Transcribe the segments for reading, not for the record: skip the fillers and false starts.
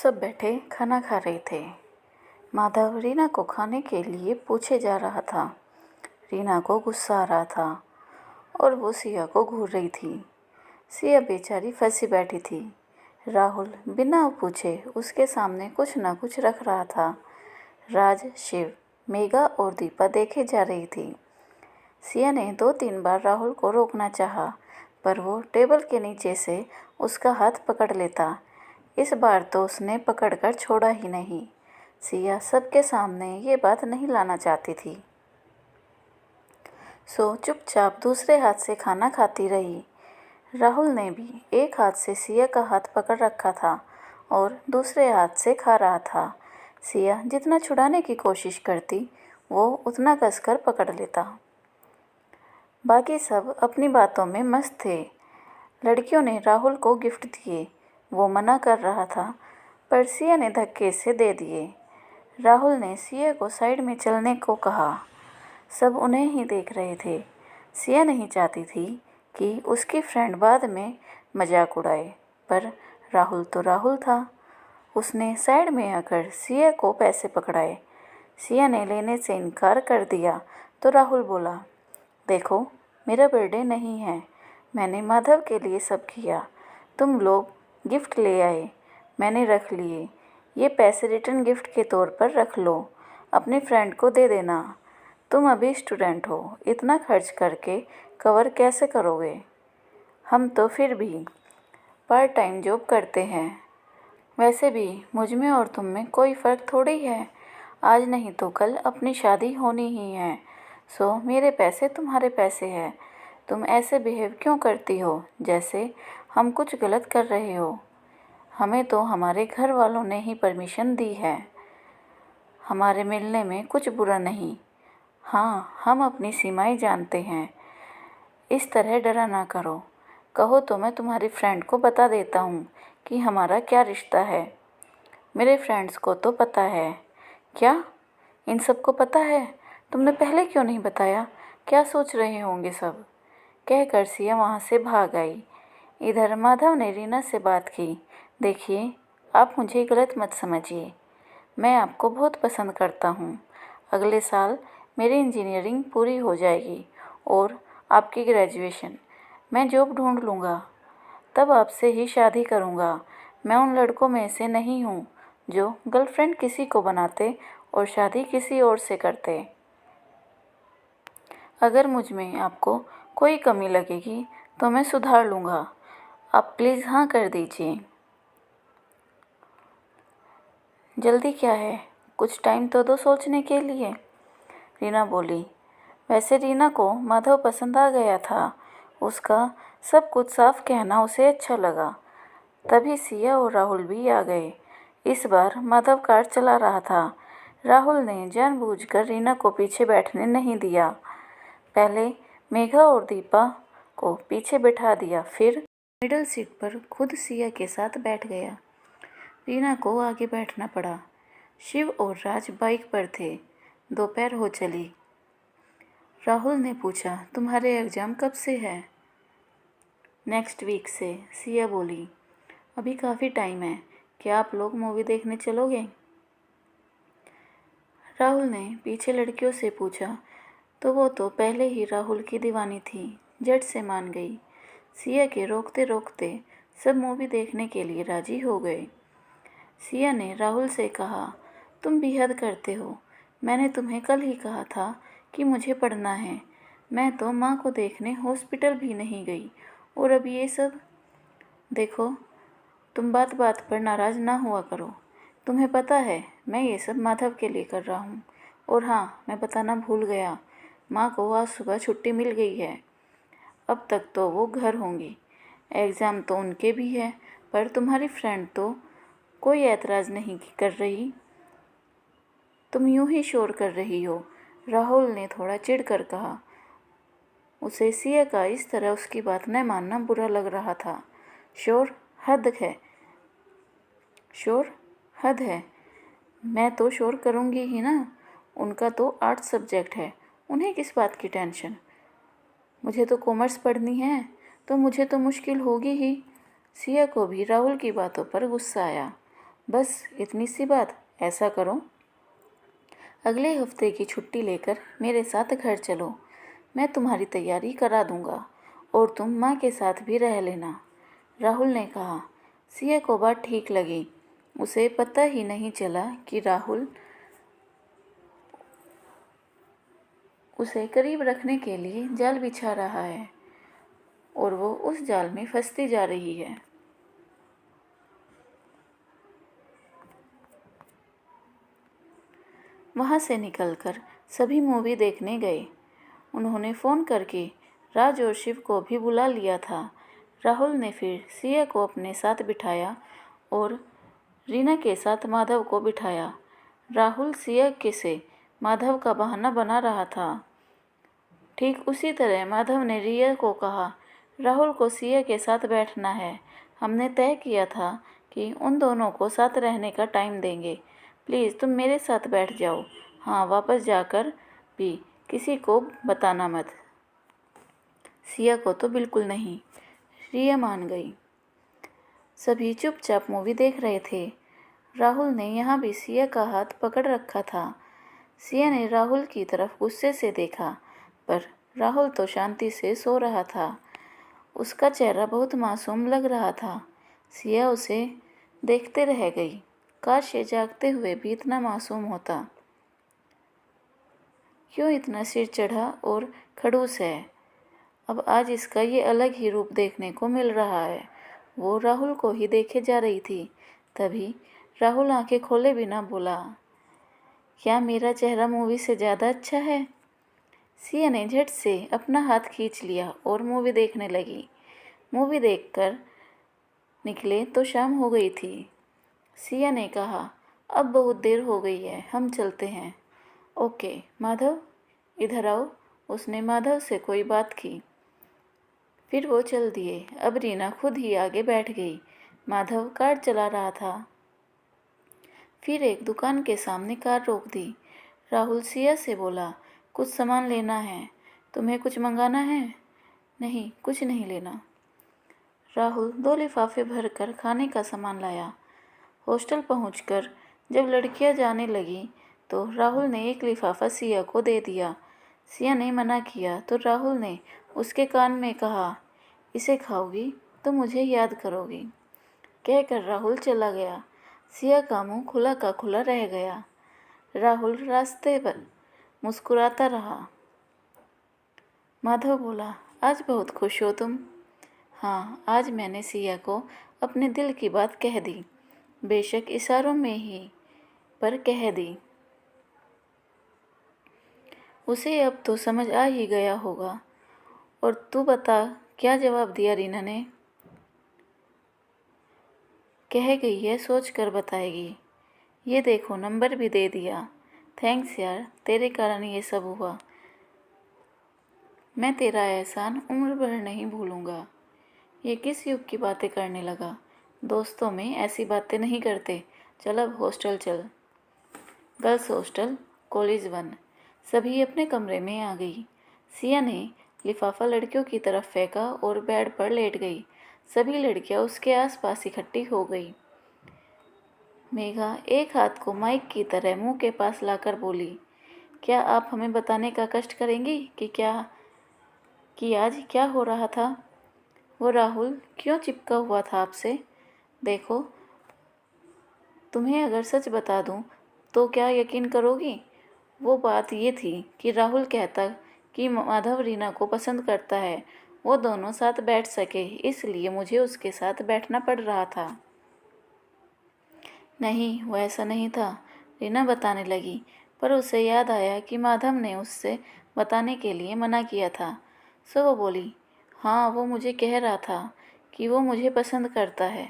सब बैठे खाना खा रहे थे। माधव रीना को खाने के लिए पूछे जा रहा था। रीना को गुस्सा आ रहा था और वो सिया को घूर रही थी। सिया बेचारी फंसी बैठी थी। राहुल बिना पूछे उसके सामने कुछ ना कुछ रख रहा था। राज, शिव, मेघा और दीपा देखे जा रही थी। सिया ने 2-3 बार राहुल को रोकना चाहा, पर वो टेबल के नीचे से उसका हाथ पकड़ लेता। इस बार तो उसने पकड़कर छोड़ा ही नहीं। सिया सबके सामने ये बात नहीं लाना चाहती थी, सो चुपचाप दूसरे हाथ से खाना खाती रही। राहुल ने भी एक हाथ से सिया का हाथ पकड़ रखा था और दूसरे हाथ से खा रहा था। सिया जितना छुड़ाने की कोशिश करती, वो उतना कसकर पकड़ लेता। बाकी सब अपनी बातों में मस्त थे। लड़कियों ने राहुल को गिफ्ट दिए। वो मना कर रहा था, पर सिया ने धक्के से दे दिए। राहुल ने सिया को साइड में चलने को कहा। सब उन्हें ही देख रहे थे। सिया नहीं चाहती थी कि उसकी फ्रेंड बाद में मजाक उड़ाए, पर राहुल तो राहुल था। उसने साइड में आकर सिया को पैसे पकड़ाए। सिया ने लेने से इनकार कर दिया तो राहुल बोला, देखो, मेरा बर्थडे नहीं है। मैंने माधव के लिए सब किया। तुम लोग गिफ्ट ले आए, मैंने रख लिए। ये पैसे रिटर्न गिफ्ट के तौर पर रख लो, अपने फ्रेंड को दे देना। तुम अभी स्टूडेंट हो, इतना खर्च करके कवर कैसे करोगे? हम तो फिर भी पार्ट टाइम जॉब करते हैं। वैसे भी मुझ में और तुम में कोई फ़र्क थोड़ी है। आज नहीं तो कल अपनी शादी होनी ही है, सो मेरे पैसे तुम्हारे पैसे हैं। तुम ऐसे बिहेव क्यों करती हो जैसे हम कुछ गलत कर रहे हो? हमें तो हमारे घर वालों ने ही परमिशन दी है। हमारे मिलने में कुछ बुरा नहीं। हाँ, हम अपनी सीमाएं जानते हैं। इस तरह डरा ना करो। कहो तो मैं तुम्हारी फ्रेंड को बता देता हूँ कि हमारा क्या रिश्ता है। मेरे फ्रेंड्स को तो पता है। क्या इन सबको पता है? तुमने पहले क्यों नहीं बताया? क्या सोच रहे होंगे सब? कहकर सिया वहाँ से भाग आई। इधर माधव ने रीना से बात की। देखिए, आप मुझे गलत मत समझिए। मैं आपको बहुत पसंद करता हूँ। अगले साल मेरी इंजीनियरिंग पूरी हो जाएगी और आपकी ग्रेजुएशन। मैं जॉब ढूंढ लूँगा, तब आपसे ही शादी करूँगा। मैं उन लड़कों में से नहीं हूँ जो गर्लफ्रेंड किसी को बनाते और शादी किसी और से करते। अगर मुझ में आपको कोई कमी लगेगी तो मैं सुधार लूँगा। आप प्लीज़ हाँ कर दीजिए। जल्दी क्या है, कुछ टाइम तो दो सोचने के लिए, रीना बोली। वैसे रीना को माधव पसंद आ गया था। उसका सब कुछ साफ कहना उसे अच्छा लगा। तभी सिया और राहुल भी आ गए। इस बार माधव कार चला रहा था। राहुल ने जानबूझकर रीना को पीछे बैठने नहीं दिया। पहले मेघा और दीपा को पीछे बैठा दिया, फिर मिडिल सीट पर खुद सिया के साथ बैठ गया। रीना को आगे बैठना पड़ा। शिव और राज बाइक पर थे। दोपहर हो चली। राहुल ने पूछा, तुम्हारे एग्ज़ाम कब से है? नेक्स्ट वीक से, सिया बोली। अभी काफ़ी टाइम है। क्या आप लोग मूवी देखने चलोगे? राहुल ने पीछे लड़कियों से पूछा तो वो तो पहले ही राहुल की दीवानी थी, झट से मान गई। सिया के रोकते रोकते सब मूवी देखने के लिए राजी हो गए। सिया ने राहुल से कहा, तुम भी हद करते हो। मैंने तुम्हें कल ही कहा था कि मुझे पढ़ना है। मैं तो माँ को देखने हॉस्पिटल भी नहीं गई और अब ये सब। देखो, तुम बात बात पर नाराज़ ना हुआ करो। तुम्हें पता है मैं ये सब माधव के लिए कर रहा हूँ। और हाँ, मैं बताना भूल गया, माँ को आज सुबह छुट्टी मिल गई है। अब तक तो वो घर होंगी। एग्ज़ाम तो उनके भी है, पर तुम्हारी फ्रेंड तो कोई ऐतराज़ नहीं कर रही। तुम यूं ही शोर कर रही हो, राहुल ने थोड़ा चिढ़ कर कहा। उसे सिया का इस तरह उसकी बात न मानना बुरा लग रहा था। शोर हद है, शोर हद है। मैं तो शोर करूँगी ही ना। उनका तो आर्ट्स सब्जेक्ट है, उन्हें किस बात की टेंशन। मुझे तो कॉमर्स पढ़नी है, तो मुझे तो मुश्किल होगी ही। सिया को भी राहुल की बातों पर गुस्सा आया। बस इतनी सी बात। ऐसा करो, अगले हफ्ते की छुट्टी लेकर मेरे साथ घर चलो। मैं तुम्हारी तैयारी करा दूंगा और तुम माँ के साथ भी रह लेना। राहुल ने कहा। सिया को बात ठीक लगी। उसे पता ही नहीं चला कि राहुल उसे करीब रखने के लिए जाल बिछा रहा है और वो उस जाल में फंसती जा रही है। वहाँ से निकलकर सभी मूवी देखने गए। उन्होंने फ़ोन करके राज और शिव को भी बुला लिया था। राहुल ने फिर सिया को अपने साथ बिठाया और रीना के साथ माधव को बिठाया। राहुल सिया के से माधव का बहाना बना रहा था। ठीक उसी तरह माधव ने रिया को कहा, राहुल को सिया के साथ बैठना है। हमने तय किया था कि उन दोनों को साथ रहने का टाइम देंगे। प्लीज़ तुम मेरे साथ बैठ जाओ। हाँ, वापस जाकर भी किसी को बताना मत। सिया को तो बिल्कुल नहीं। रिया मान गई। सभी चुपचाप मूवी देख रहे थे। राहुल ने यहाँ भी सिया का हाथ पकड़ रखा था। सिया ने राहुल की तरफ गुस्से से देखा, पर राहुल तो शांति से सो रहा था। उसका चेहरा बहुत मासूम लग रहा था। सिया उसे देखते रह गई। काश ये जागते हुए भी इतना मासूम होता। क्यों इतना सिर चढ़ा और खड़ूस है? अब आज इसका ये अलग ही रूप देखने को मिल रहा है। वो राहुल को ही देखे जा रही थी। तभी राहुल आंखें खोले बिना बोला, क्या मेरा चेहरा मूवी से ज़्यादा अच्छा है? सिया ने झट से अपना हाथ खींच लिया और मूवी देखने लगी। मूवी देखकर निकले तो शाम हो गई थी। सिया ने कहा, अब बहुत देर हो गई है, हम चलते हैं। ओके माधव, इधर आओ। उसने माधव से कोई बात की। फिर वो चल दिए। अब रीना खुद ही आगे बैठ गई। माधव कार चला रहा था। फिर एक दुकान के सामने कार रोक दी। राहुल सिया से बोला, कुछ सामान लेना है। तुम्हें कुछ मंगाना है? नहीं, कुछ नहीं लेना। राहुल 2 लिफाफे भरकर खाने का सामान लाया। हॉस्टल पहुंचकर जब लड़कियां जाने लगीं तो राहुल ने एक लिफाफा सिया को दे दिया। सिया ने मना किया तो राहुल ने उसके कान में कहा, इसे खाओगी तो मुझे याद करोगी। कहकर राहुल चला गया। सिया का मुंह खुला का खुला रह गया। राहुल रास्ते पर मुस्कुराता रहा। माधव बोला, आज बहुत खुश हो तुम? हाँ, आज मैंने सिया को अपने दिल की बात कह दी। बेशक इशारों में ही, पर कह दी। उसे अब तो समझ आ ही गया होगा। और तू बता, क्या जवाब दिया रीना ने? कह गई है सोच कर बताएगी। ये देखो, नंबर भी दे दिया। थैंक्स यार, तेरे कारण ये सब हुआ। मैं तेरा एहसान उम्र भर नहीं भूलूंगा। ये किस युग की बातें करने लगा? दोस्तों में ऐसी बातें नहीं करते। चल अब हॉस्टल चल। Girls hostel, college 1। सभी अपने कमरे में आ गई। सिया ने लिफाफा लड़कियों की तरफ फेंका और बेड पर लेट गई। सभी लड़कियां उसके आसपास इकट्ठी हो गई। मेघा एक हाथ को माइक की तरह मुंह के पास लाकर बोली, क्या आप हमें बताने का कष्ट करेंगी कि आज क्या हो रहा था? वो राहुल क्यों चिपका हुआ था आपसे? देखो, तुम्हें अगर सच बता दूं तो क्या यकीन करोगी? वो बात ये थी कि राहुल कहता कि माधव रीना को पसंद करता है। वो दोनों साथ बैठ सके, इसलिए मुझे उसके साथ बैठना पड़ रहा था। नहीं, वो ऐसा नहीं था, रीना बताने लगी। पर उसे याद आया कि माधव ने उससे बताने के लिए मना किया था। सो वो बोली, हाँ, वो मुझे कह रहा था कि वो मुझे पसंद करता है।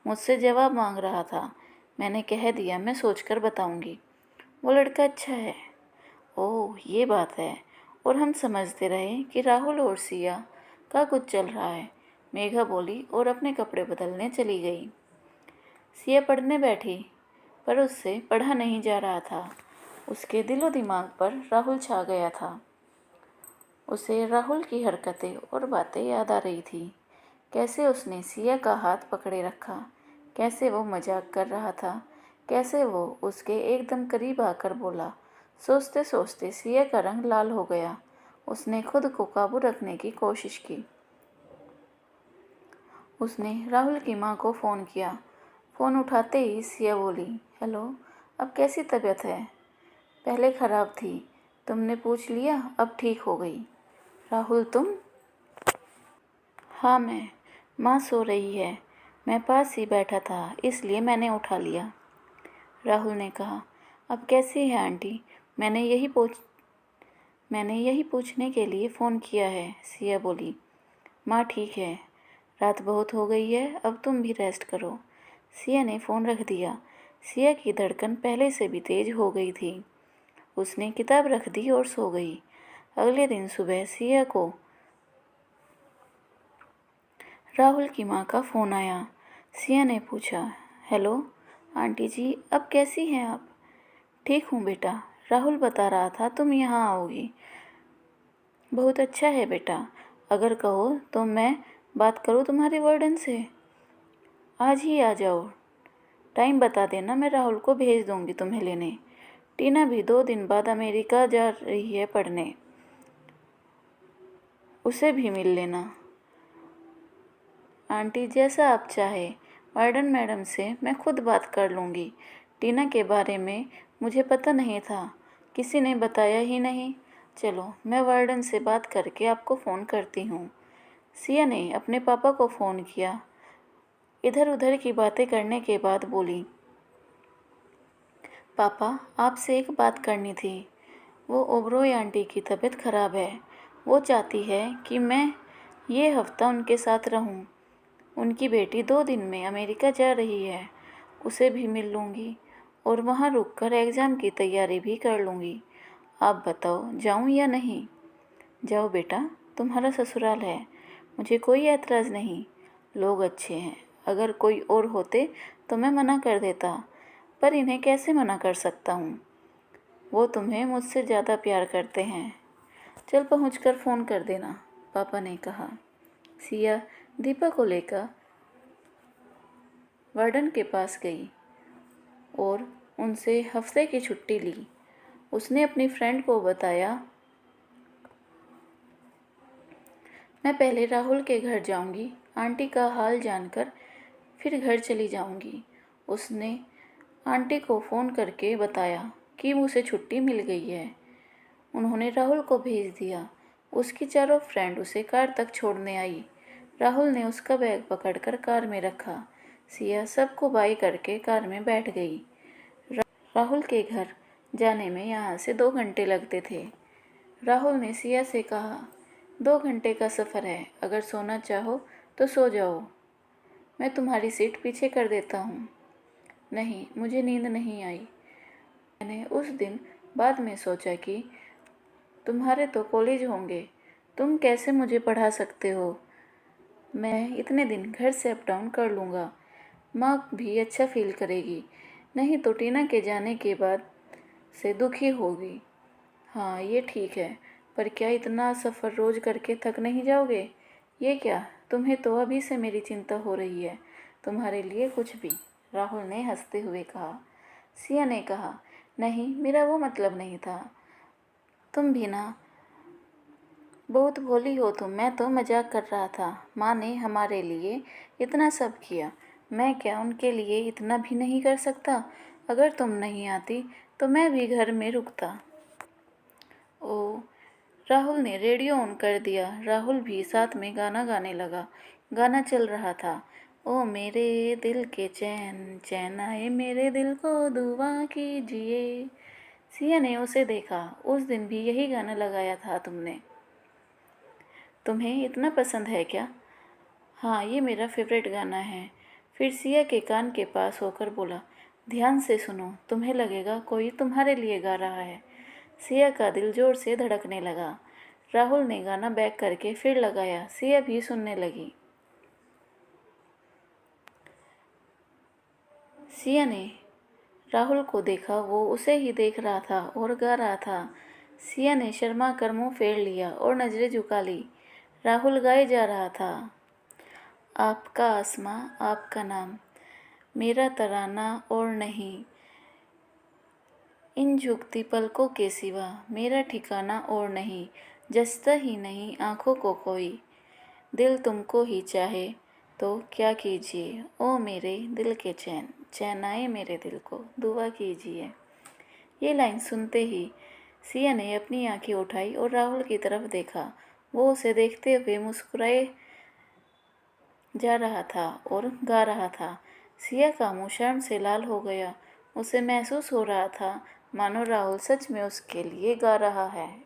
मुझसे जवाब मांग रहा था। मैंने कह दिया मैं सोचकर बताऊंगी। वो लड़का अच्छा है। ओह, ये बात है। और हम समझते रहे कि राहुल और सिया का कुछ चल रहा है। मेघा बोली और अपने कपड़े बदलने चली गई। सिया पढ़ने बैठी, पर उससे पढ़ा नहीं जा रहा था। उसके दिलो दिमाग पर राहुल छा गया था। उसे राहुल की हरकतें और बातें याद आ रही थी। कैसे उसने सिया का हाथ पकड़े रखा, कैसे वो मजाक कर रहा था, कैसे वो उसके एकदम करीब आकर बोला। सोचते सोचते सिया का रंग लाल हो गया। उसने खुद को काबू रखने की कोशिश की। उसने राहुल की माँ को फ़ोन किया। फ़ोन उठाते ही सिया बोली, हेलो, अब कैसी तबीयत है? पहले ख़राब थी, तुमने पूछ लिया, अब ठीक हो गई। राहुल तुम? हाँ मैं। माँ सो रही है, मैं पास ही बैठा था इसलिए मैंने उठा लिया। राहुल ने कहा, अब कैसी है आंटी? मैंने यही पूछने के लिए फ़ोन किया है। सिया बोली, माँ ठीक है, रात बहुत हो गई है, अब तुम भी रेस्ट करो। सिया ने फ़ोन रख दिया। सिया की धड़कन पहले से भी तेज हो गई थी। उसने किताब रख दी और सो गई। अगले दिन सुबह सिया को राहुल की माँ का फ़ोन आया। सिया ने पूछा, हेलो आंटी जी, अब कैसी हैं आप? ठीक हूँ बेटा, राहुल बता रहा था तुम यहाँ आओगी। बहुत अच्छा है बेटा, अगर कहो तो मैं बात करूँ तुम्हारे वार्डन से? आज ही आ जाओ, टाइम बता देना, मैं राहुल को भेज दूँगी तुम्हें लेने। टीना भी 2 दिन बाद अमेरिका जा रही है पढ़ने, उसे भी मिल लेना। आंटी जैसा आप चाहे, वार्डन मैडम से मैं खुद बात कर लूँगी। टीना के बारे में मुझे पता नहीं था, किसी ने बताया ही नहीं। चलो मैं वार्डन से बात करके आपको फ़ोन करती हूँ। सिया ने अपने पापा को फ़ोन किया। इधर उधर की बातें करने के बाद बोली, पापा आपसे एक बात करनी थी। वो ओबरोय आंटी की तबीयत ख़राब है, वो चाहती है कि मैं ये हफ्ता उनके साथ रहूं। उनकी बेटी 2 दिन में अमेरिका जा रही है, उसे भी मिल लूँगी और वहाँ रुककर एग्ज़ाम की तैयारी भी कर लूँगी। आप बताओ जाऊँ या नहीं? जाओ बेटा, तुम्हारा ससुराल है, मुझे कोई ऐतराज़ नहीं, लोग अच्छे हैं। अगर कोई और होते तो मैं मना कर देता, पर इन्हें कैसे मना कर सकता हूँ? वो तुम्हें मुझसे ज़्यादा प्यार करते हैं। चल पहुँचकर फ़ोन कर देना, पापा ने कहा। सिया दीपा को लेकर वार्डन के पास गई और उनसे हफ्ते की छुट्टी ली। उसने अपनी फ्रेंड को बताया, मैं पहले राहुल के घर जाऊंगी, आंटी का हाल जानकर फिर घर चली जाऊंगी। उसने आंटी को फ़ोन करके बताया कि उसे छुट्टी मिल गई है। उन्होंने राहुल को भेज दिया। उसकी चारों फ्रेंड उसे कार तक छोड़ने आई। राहुल ने उसका बैग पकड़कर कार में रखा। सिया सबको बाय करके कार में बैठ गई। राहुल के घर जाने में यहाँ से 2 घंटे लगते थे। राहुल ने सिया से कहा, 2 घंटे का सफ़र है, अगर सोना चाहो तो सो जाओ, मैं तुम्हारी सीट पीछे कर देता हूँ। नहीं, मुझे नींद नहीं आई। मैंने उस दिन बाद में सोचा कि तुम्हारे तो कॉलेज होंगे, तुम कैसे मुझे पढ़ा सकते हो। मैं इतने दिन घर से अप डाउन कर लूँगा, माँ भी अच्छा फील करेगी, नहीं तो टीना के जाने के बाद से दुखी होगी। हाँ ये ठीक है, पर क्या इतना सफ़र रोज़ करके थक नहीं जाओगे? ये क्या, तुम्हें तो अभी से मेरी चिंता हो रही है, तुम्हारे लिए कुछ भी, राहुल ने हंसते हुए कहा। सिया ने कहा, नहीं मेरा वो मतलब नहीं था, तुम भी ना बहुत भोली हो तुम, मैं तो मजाक कर रहा था। माँ ने हमारे लिए इतना सब किया, मैं क्या उनके लिए इतना भी नहीं कर सकता? अगर तुम नहीं आती तो मैं भी घर में रुकता। ओ, राहुल ने रेडियो ऑन कर दिया। राहुल भी साथ में गाना गाने लगा। गाना चल रहा था, ओ मेरे दिल के चैन चैन आए मेरे दिल को दुआ कीजिए। सिया ने उसे देखा, उस दिन भी यही गाना लगाया था तुमने, तुम्हें इतना पसंद है क्या? हाँ ये मेरा फेवरेट गाना है। फिर सिया के कान के पास होकर बोला, ध्यान से सुनो, तुम्हें लगेगा कोई तुम्हारे लिए गा रहा है। सिया का दिल जोर से धड़कने लगा। राहुल ने गाना बैक करके फिर लगाया। सिया भी सुनने लगी। सिया ने राहुल को देखा, वो उसे ही देख रहा था और गा रहा था। सिया ने शर्मा कर मुँह फेर लिया और नज़रें झुका ली। राहुल गाए जा रहा था, आपका आसमां आपका नाम, मेरा तराना और नहीं, इन झुकती पलकों के सिवा मेरा ठिकाना और नहीं, जचता ही नहीं आँखों को कोई, दिल तुमको ही चाहे तो क्या कीजिए, ओ मेरे दिल के चैन, चैन आए मेरे दिल को दुआ कीजिए। ये लाइन सुनते ही सिया ने अपनी आंखें उठाई और राहुल की तरफ देखा। वो उसे देखते हुए मुस्कुराए जा रहा था और गा रहा था। सिया का मुंह शर्म से लाल हो गया। उसे महसूस हो रहा था मानो राहुल सच में उसके लिए गा रहा है।